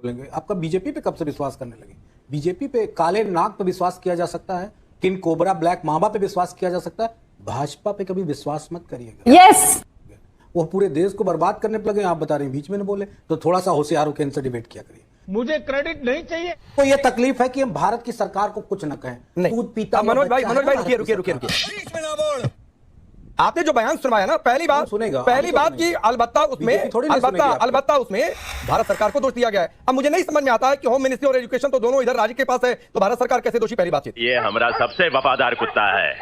बोलेंगे आपका बीजेपी पे कब से विश्वास करने लगे? बीजेपी पे काले नाग पे विश्वास किया जा सकता है, किंग कोबरा ब्लैक मामा पे विश्वास किया जा सकता है, भाजपा पे कभी विश्वास मत करिएगा। यस वो पूरे देश को बर्बाद करने पे लगे, आप बता रहे हैं बीच में न बोले, तो थोड़ा सा होशियार होकर इनसे डिबेट किया करिए। मुझे क्रेडिट नहीं चाहिए। तो ये तकलीफ है कि हम भारत की सरकार को कुछ न कहें। नहीं। दूध पीता हुआ मनोज भाई बच्चा है रुकिए रुकिए भारत की रुकिए सरकार। रुकिए। आपने जो बयान सुनवाया ना, पहली बात सुनेगा, पहली आगे तो बात की अलबत्ता उसमें बीजेपी थोड़ी नहीं सुनेगी आपको। अलबत्ता उसमें भारत सरकार को दोष दिया गया है। अब मुझे नहीं समझ में आता है कि होम मिनिस्ट्री और एजुकेशन तो दोनों इधर राज्य के पास है, तो भारत सरकार कैसे दोषी? पहली बातचीत। ये हमारा सबसे वफादार कुत्ता है।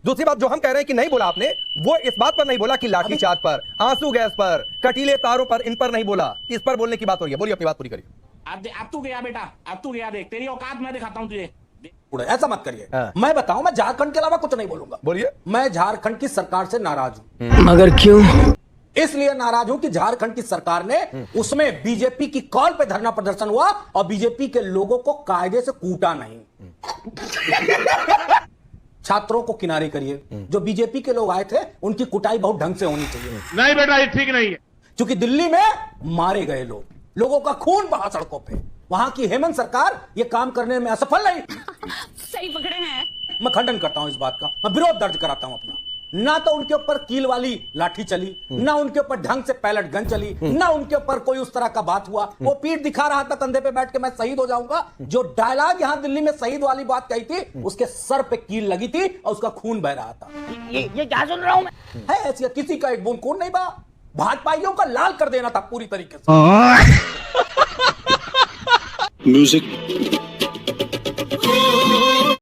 दूसरी बात जो हम कह रहे हैं कि नहीं बोला आपने, वो इस बात पर नहीं बोला कि लाठीचार्ज पर, आंसू गैस पर, कटीले तारों पर, इन पर नहीं बोला। इस पर बोलने की बात हो रही है। बोलिए, अपनी बात पूरी करिए। अब तू गया बेटा, अब तू गया, देख तेरी औकात मैं दिखाता हूँ तुझे। ऐसा मत करिए। हाँ। मैं बताऊं, मैं झारखंड के अलावा कुछ नहीं बोलूंगा। बोलिए। मैं झारखंड की सरकार से नाराज हूं। मगर क्यों? इसलिए नाराज हूं कि झारखंड की सरकार ने उसमें बीजेपी की कॉल पे धरना प्रदर्शन हुआ और बीजेपी के लोगों को कायदे से कूटा नहीं। छात्रों को किनारे करिए। जो बीजेपी के लोग आए थे उनकी कुटाई बहुत ढंग से होनी चाहिए। नहीं बेटा, ये ठीक नहीं है। क्योंकि दिल्ली में मारे गए लोगों का खून बहा सड़कों पे। वहां की हेमंत सरकार ये काम करने में असफल नहीं। सही पकड़े हैं। मैं खंडन करता हूं इस बात का, मैं विरोध दर्ज कराता हूं अपना। ना तो उनके ऊपर कील वाली लाठी चली, ना उनके ऊपर ढंग से पैलेट गन चली, ना उनके ऊपर कोई उस तरह का बात हुआ। वो पीठ दिखा रहा था कंधे पे बैठ के, मैं शहीद हो जाऊंगा। जो डायलॉग यहां दिल्ली में शहीद वाली बात कही थी, उसके सर पे कील लगी थी और उसका खून बह रहा था। ये क्या सुन रहा हूं मैं? है ऐसी, किसी का एक बूंद खून नहीं बहा। भाजपाइयों का लाल कर देना था पूरी तरीके से। म्यूजिक